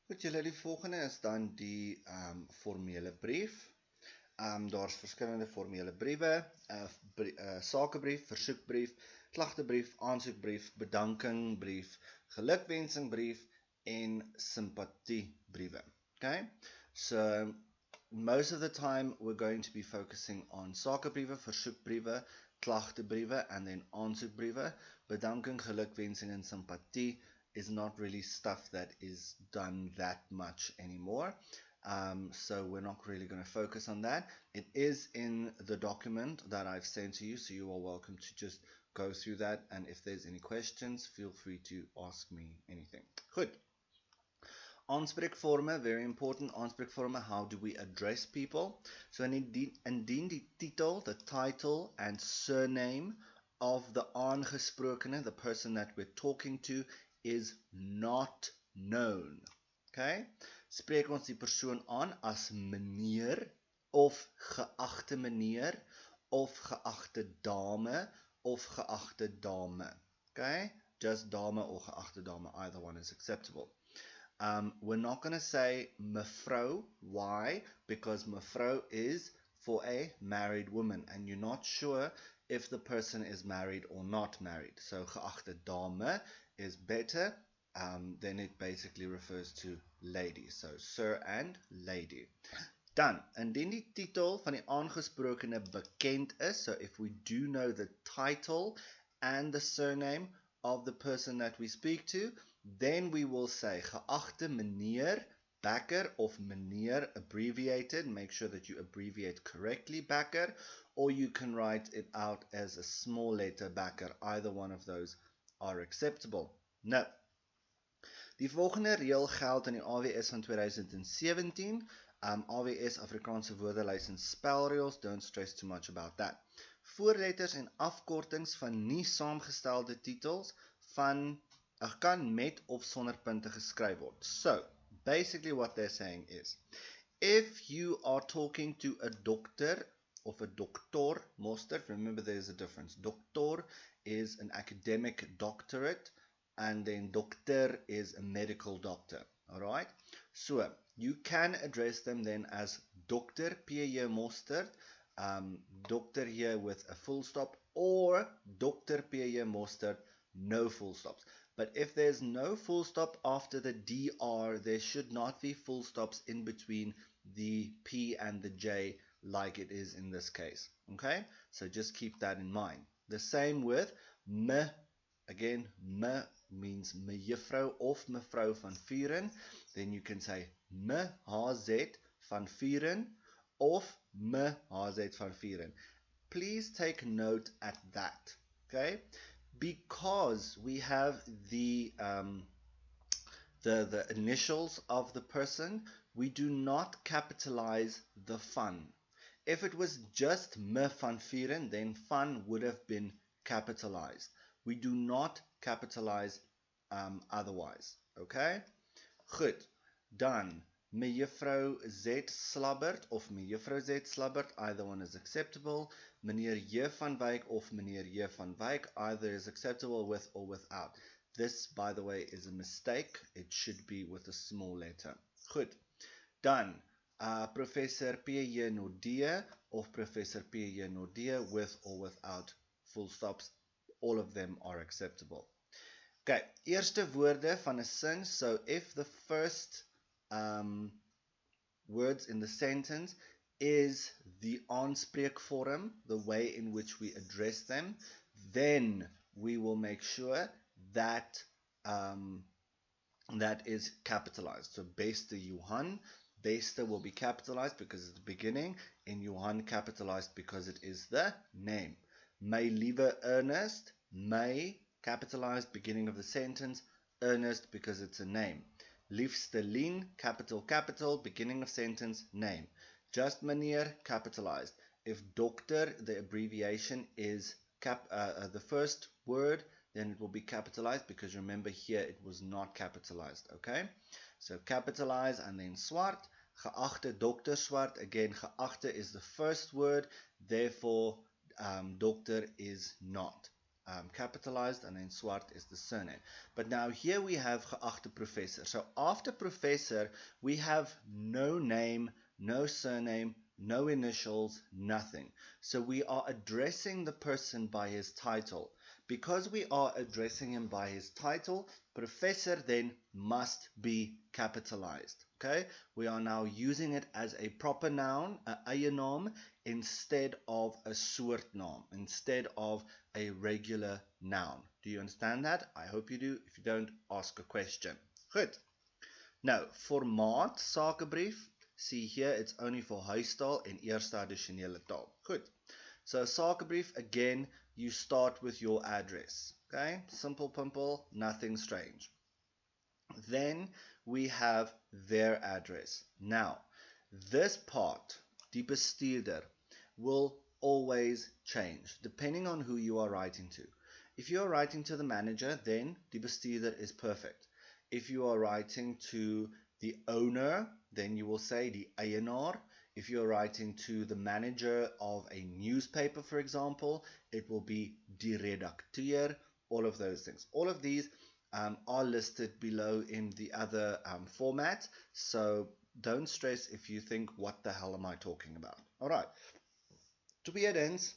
Goed, julle, die volgende is dan die formele brief. Daar's verskillende formele briewe, sakebrief, versoekbrief, klagtebrief, aansoekbrief, bedankingbrief, gelukwensingbrief en simpathiebriewe. Okay? So most of the time we're going to be focusing on sakebriewe, versoekbriewe, klagtebriewe and then aansoekbriewe. Bedanking, gelukwensing en simpathie is not really stuff that is done that much anymore. So we're not really going to focus on that. It is in the document that I've sent to you, so you are welcome to just go through that, and if there's any questions, feel free to ask me anything. Goed. Aanspreekvorme, very important. Aanspreekvorme, how do we address people? So indien die titel, the title and surname of the aangesprokene, the person that we're talking to, is not known. Okay? Spreek ons die persoon aan as meneer of geagte meneer of geagte dame of geagte dame. Okay? Just dame or geagte dame, either one is acceptable. We're not going to say mevrou. Why? Because mevrou is for a married woman and you're not sure if the person is married or not married. So geagte dame is better. Then it basically refers to lady. So sir and lady. Dan, indien die titel van die aangesprokene bekend is, so if we do know the title and the surname of the person that we speak to, then we will say geagte meneer Bakker of meneer abbreviated. Make sure that you abbreviate correctly Bakker, or you can write it out as a small letter Bakker. Either one of those are acceptable. Nou, die volgende reël geld in die AWS van 2017. AWS Afrikaanse woordelys en spelreëls, don't stress too much about that. Voorletters en afkortings van nie saamgestelde titels kan met of sonder punte geskryf word. So, basically what they're saying is, if you are talking to a doctor of a doctor, mosterd, remember there's a difference. Doctor is an academic doctorate, and then doctor is a medical doctor. Alright? So, you can address them then as Dr. P.J. Mosterd, doctor here with a full stop, or Dr. P.J. Mosterd, no full stops. But if there's no full stop after the DR, there should not be full stops in between the P and the J like it is in this case. Okay? So just keep that in mind. The same with me. Again, me means mejuffrou of mevrou van Vuren. Then you can say me HZ van Vuren of me HZ van Vuren. Please take note at that. Okay? Because we have the initials of the person, we do not capitalize the van. If it was just me van Vuren, then van would have been capitalized. We do not capitalize otherwise. Okay? Goed. Dan, mejuffrou Z Slabbert of mejuffrou Z Slabbert, either one is acceptable. Meneer J van Wyk of meneer J van Wyk, either is acceptable with or without. This, by the way, is a mistake. It should be with a small letter. Goed. Dan, Professor P.J. Nordee of Professor P.J. Nordee with or without full stops. All of them are acceptable. Okay, eerste woorde van 'n sin. So if the first words in the sentence is the aanspreekvorm, the way in which we address them, then we will make sure that that is capitalized. So beste Johan, beste will be capitalized because it's the beginning, and Johan capitalized because it is the name. My liewe Ernest, my capitalized beginning of the sentence, Ernest because it's a name. Liefste Lien, capital, beginning of sentence, name. Just meneer, capitalized. If doctor, the abbreviation is the first word, then it will be capitalized because remember here it was not capitalized. Okay? So capitalize and then swart. Geachte Dr. Swart. Again, geachte is the first word, therefore doctor is not. capitalized, and then swart is the surname. But now here we have geachte professor. So after professor, we have no name, no surname, no initials, nothing. So we are addressing the person by his title. Because we are addressing him by his title, professor then must be capitalized. Okay, we are now using it as a proper noun, 'n eie naam, instead of a soortnaam, instead of a regular noun. Do you understand that? I hope you do. If you don't, ask a question. Goed. Nou, formaat sakebrief. See here, it's only for huistaal en eerste addisionele taal. Goed. So sakebrief, again, you start with your address. Okay, simple pimple, nothing strange. Then we have their address. Now, this part, die bestuurder, will always change depending on who you are writing to. If you are writing to the manager, then die bestuurder is perfect. If you are writing to the owner, then you will say die eienaar. If you're writing to the manager of a newspaper, for example, it will be die redakteur, all of those things. All of these are listed below in the other format, so don't stress if you think, what the hell am I talking about? Alright, tweedens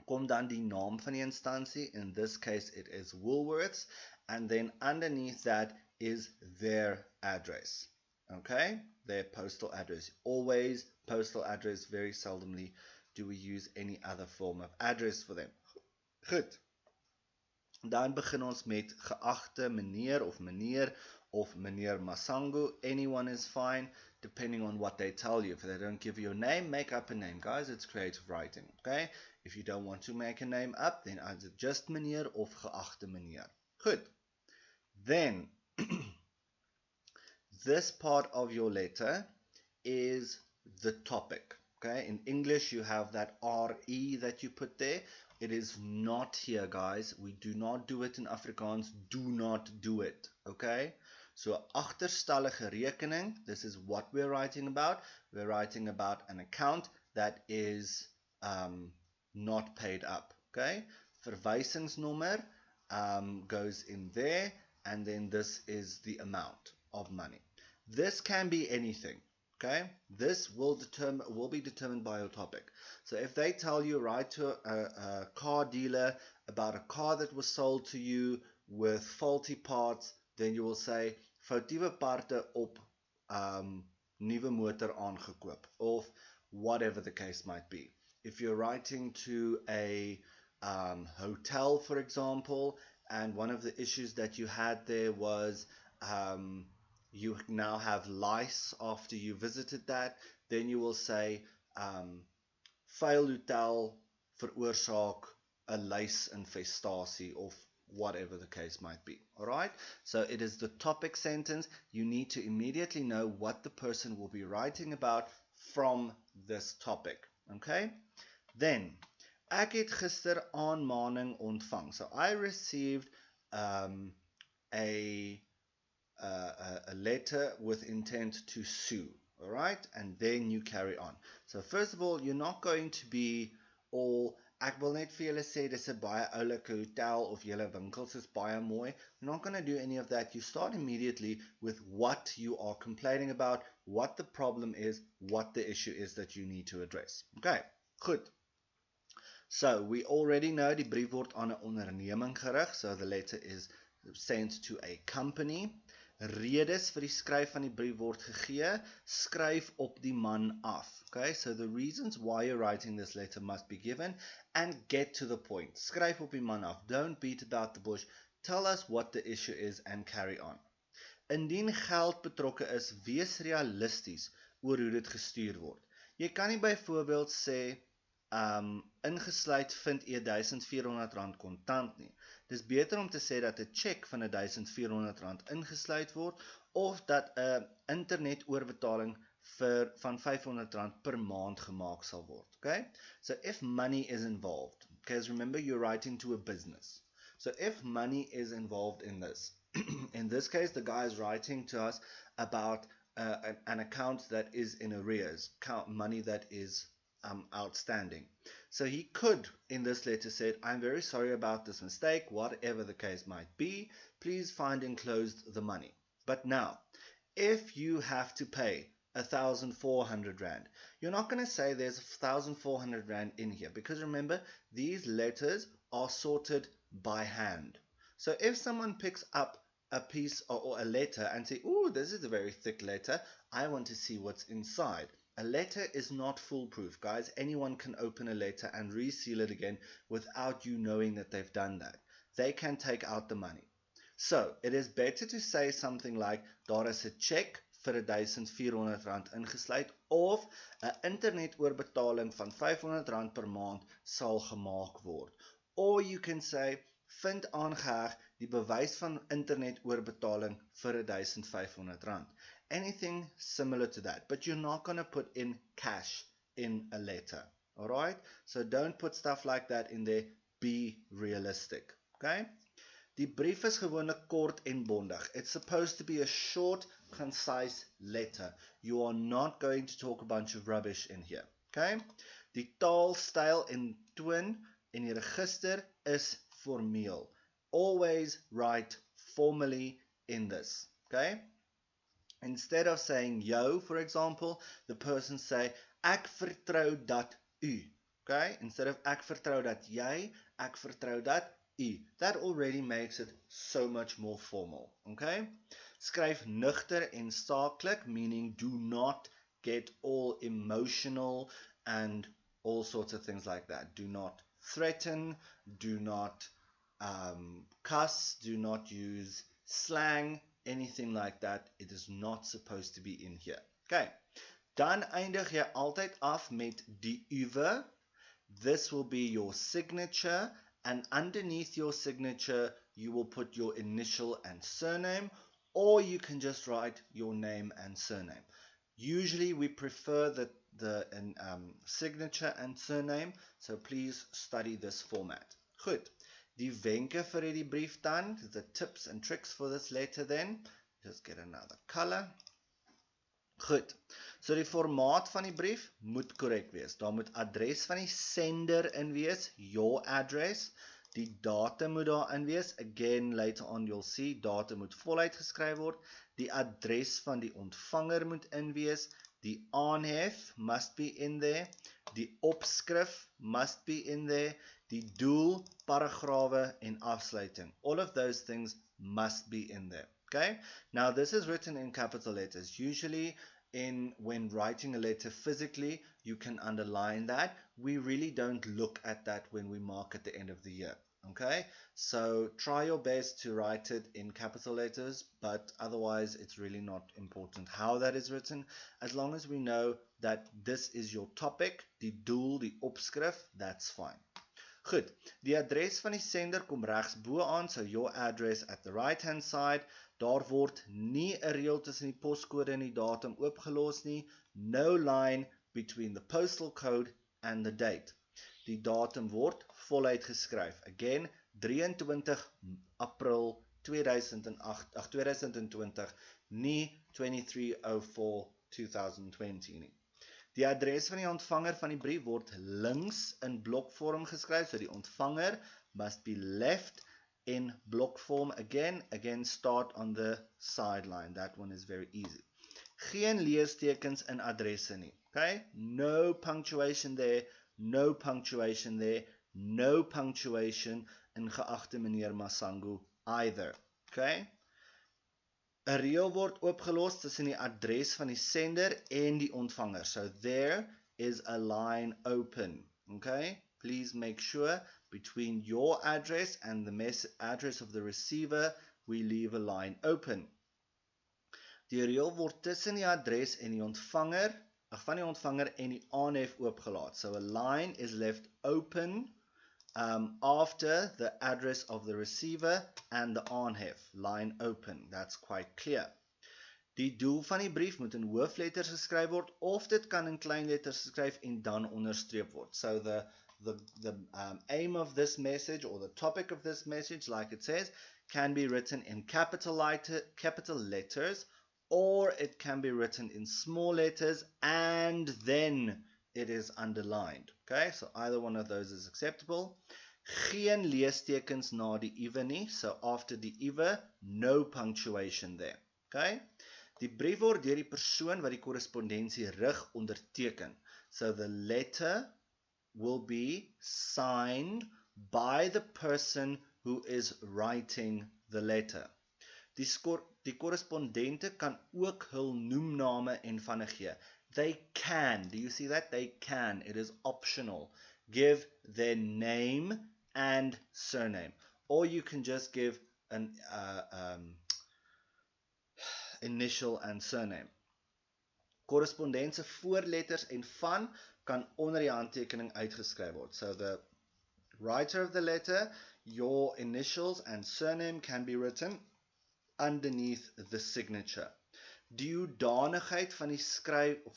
kom dan die naam van die instansie. In this case it is Woolworths, and then underneath that is their address. Okay, their postal address. Always postal address, very seldomly do we use any other form of address for them. Goed. Dan begin ons met geachte meneer of meneer Masango. Anyone is fine, depending on what they tell you. If they don't give you a name, make up a name. Guys, it's creative writing, okay? If you don't want to make a name up, then either just meneer of geachte meneer. Goed. Then, this part of your letter is the topic, okay? In English, you have that RE that you put there. It is not here, guys. We do not do it in Afrikaans. Do not do it, okay? So, agterstallige rekening, this is what we're writing about. We're writing about an account that is not paid up, okay? Verwysingsnommer goes in there, and then this is the amount of money. This can be anything. Okay, this will be determined by your topic. So if they tell you, write to a car dealer about a car that was sold to you with faulty parts, then you will say foutiewe parte op nuwe motor aangekoop, of whatever the case might be. If you're writing to a hotel, for example, and one of the issues that you had there was you now have lice after you visited that, then you will say vuil hotel veroorsaak 'n luisinfestasie, of whatever the case might be. Alright, so it is the topic sentence. You need to immediately know what the person will be writing about from this topic. Okay, then ek het gister aanmaning ontvang. So I received a letter with intent to sue. Alright, and then you carry on. So first of all, you're not going to be all, ek wil net vir julle sê dis 'n baie oulike hotel of julle winkels is baie mooi. You're not going to do any of that. You start immediately with what you are complaining about, what the problem is, what the issue is that you need to address. Okay, goed. So we already know die brief word aan 'n onderneming gerig, so the letter is sent to a company. Redes vir die skryf van die brief word gegee, skryf op die man af. Okay, so the reasons why you're writing this letter must be given, and get to the point. Skryf op die man af. Don't beat about the bush. Tell us what the issue is and carry on. Indien geld betrokke is, wees realisties oor hoe dit gestuur word. Jy kan nie byvoorbeeld sê ingesluit vind R1,400 kontant nie. Dis beter om te sê dat 'n cheque van R1,400 ingesluit word, of dat 'n internetoorбetaling van R500 per maand gemaak sal word. Okay? So if money is involved, because remember you're writing to a business. So if money is involved in this, in this case the guy is writing to us about an account that is in arrears, money that is outstanding. So he could, in this letter, said, I'm very sorry about this mistake, whatever the case might be, please find enclosed the money. But now, if you have to pay 1,400 Rand, you're not going to say there's 1,400 Rand in here, because remember, these letters are sorted by hand. So if someone picks up a piece or a letter and say, oh, this is a very thick letter, I want to see what's inside. A letter is not foolproof, guys. Anyone can open a letter and reseal it again without you knowing that they've done that. They can take out the money. So it is better to say something like, daar is 'n check vir R1,400 ingesluit, of 'n internetoorбetaling van R500 per maand sal gemaak word. Or you can say, vind aangeheg die bewys van internetoorбetaling vir R1,500. Anything similar to that, but you're not going to put in cash in a letter. Alright? So don't put stuff like that in there. Be realistic. Okay? Die brief is gewoonlik kort en bondig. It's supposed to be a short, concise letter. You are not going to talk a bunch of rubbish in here. Okay? Die taal, styl en toon in die register is formeel. Always write formally in this. Okay? Instead of saying yo, for example, the person say, ek vertrou dat u. Okay? Instead of ek vertrou dat jy, ek vertrou dat u. That already makes it so much more formal. Okay? Skryf nugter en saaklik, meaning do not get all emotional and all sorts of things like that. Do not threaten, do not cuss, do not use slang, anything like that. It is not supposed to be in here. Okay. Dan eindig jy altyd af met die uwe. This will be your signature, and underneath your signature you will put your initial and surname, or you can just write your name and surname. Usually we prefer the signature and surname, so please study this format. Goed. Die wenke vir hierdie brief dan, the tips and tricks for this letter then. Just get another color. Goed. So die formaat van die brief moet korrek wees. Daar moet adres van die sender in wees, your address. Die datum moet daar in wees. Again, later on you'll see, datum moet voluit geskryf word. Die adres van die ontvanger moet in wees. Die aanhef must be in there. Die opskrif must be in there. Die doel, paragrawe en afsluiting. All of those things must be in there. Okay? Now this is written in capital letters. Usually when writing a letter physically, you can underline that. We really don't look at that when we mark at the end of the year. Okay? So try your best to write it in capital letters, but otherwise it's really not important how that is written. As long as we know that this is your topic, die doel, die opskrif, that's fine. Goed, die adres van die sender kom regs bo aan, so your address at the right hand side. Daar word nie 'n reël tussen die poskode en die datum oopgelos nie. No line between the postal code and the date. Die datum word voluit geskryf. Again, 23 April 2020, nie 23/04/2020 nie. Die adres van die ontvanger van die brief word links in blokvorm geskryf, so die ontvanger must be left in blokvorm. Again start on the sideline. That one is very easy. Geen leestekens in adresse nie. Okay? No punctuation there, no punctuation there, no punctuation in geagte meneer Masango either. Okay? 'n reël word oopgelos tussen die adres van die sender en die ontvanger. So there is a line open. Okay? Please make sure between your address and the address of the receiver, we leave a line open. Die reël word tussen die adres en die ontvanger, van die ontvanger en die aanhef oopgelaat. So a line is left open after the address of the receiver and the aanhef. Line open. That's quite clear. Die doel van die brief moet in hoofletters geskryf word, of dit kan in kleinletters geskryf en dan onderstreep word. So the aim of this message, or the topic of this message, like it says, can be written in capital letters, or it can be written in small letters and then it is underlined. Okay, so either one of those is acceptable. Geen leestekens na die iwe nie, so after die iwe, no punctuation there. Okay, die brief word deur die persoon wat die korrespondensie rig onderteken. So the letter will be signed by the person who is writing the letter. Die korrespondente kan ook hul noemname en vanne gee. They can, do you see that? They can, it is optional. Give their name and surname. Or you can just give an initial and surname. Korrespondense voorletters en van kan onder die handtekening uitgeskryf word. So the writer of the letter, your initials and surname can be written underneath the signature. Die hoedanigheid van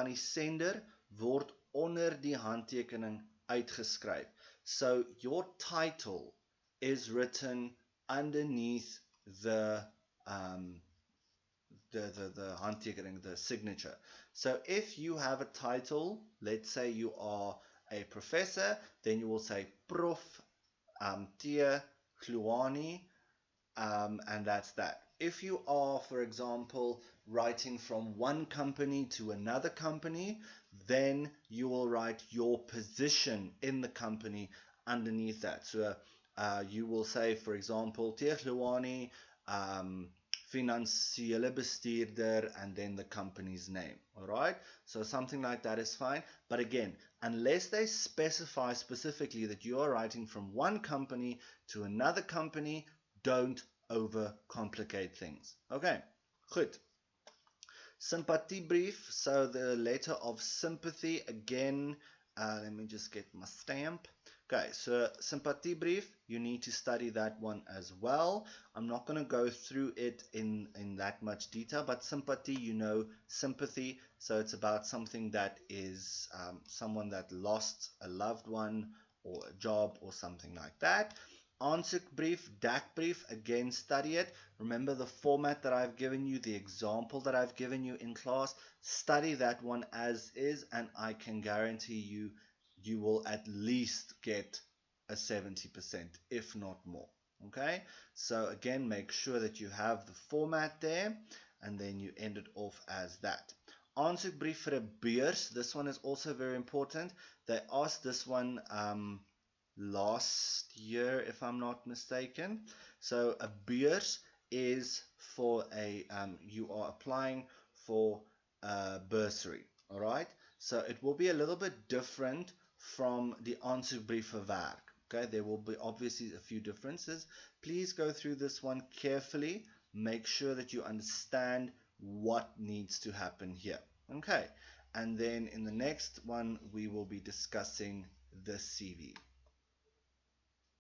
die sender word onder die handtekening uitgeskryf. So your title is written underneath the handtekening, the signature. So if you have a title, let's say you are a professor, then you will say Prof. T. Kluani, and that's that. If you are, for example, writing from one company to another company, then you will write your position in the company underneath that. So you will say, for example, T. Kluani, finansiële bestuurder, and then the company's name. Alright, so something like that is fine. But again, unless they specify specifically that you are writing from one company to another company, don't overcomplicate things. Okay, goed. Sympathiebrief, so the letter of sympathy, again, let me just get my stamp. Okay, so sympathiebrief, you need to study that one as well. I'm not going to go through it in that much detail, but sympathy, you know, sympathy, so it's about something that is someone that lost a loved one or a job or something like that. Aansoekbrief, dakbrief, again study it. Remember the format that I've given you, the example that I've given you in class. Study that one as is, and I can guarantee you, you will at least get a 70%, if not more. Okay, so again, make sure that you have the format there, and then you end it off as that. Aansoekbrief vir 'n beurs, this one is also very important. They asked this one last year, if I'm not mistaken. So a beurs is for a, you are applying for a bursary, all right? So it will be a little bit different from the aansoekbrief vir werk. Okay, there will be obviously a few differences. Please go through this one carefully. Make sure that you understand what needs to happen here. Okay, and then in the next one, we will be discussing the CV.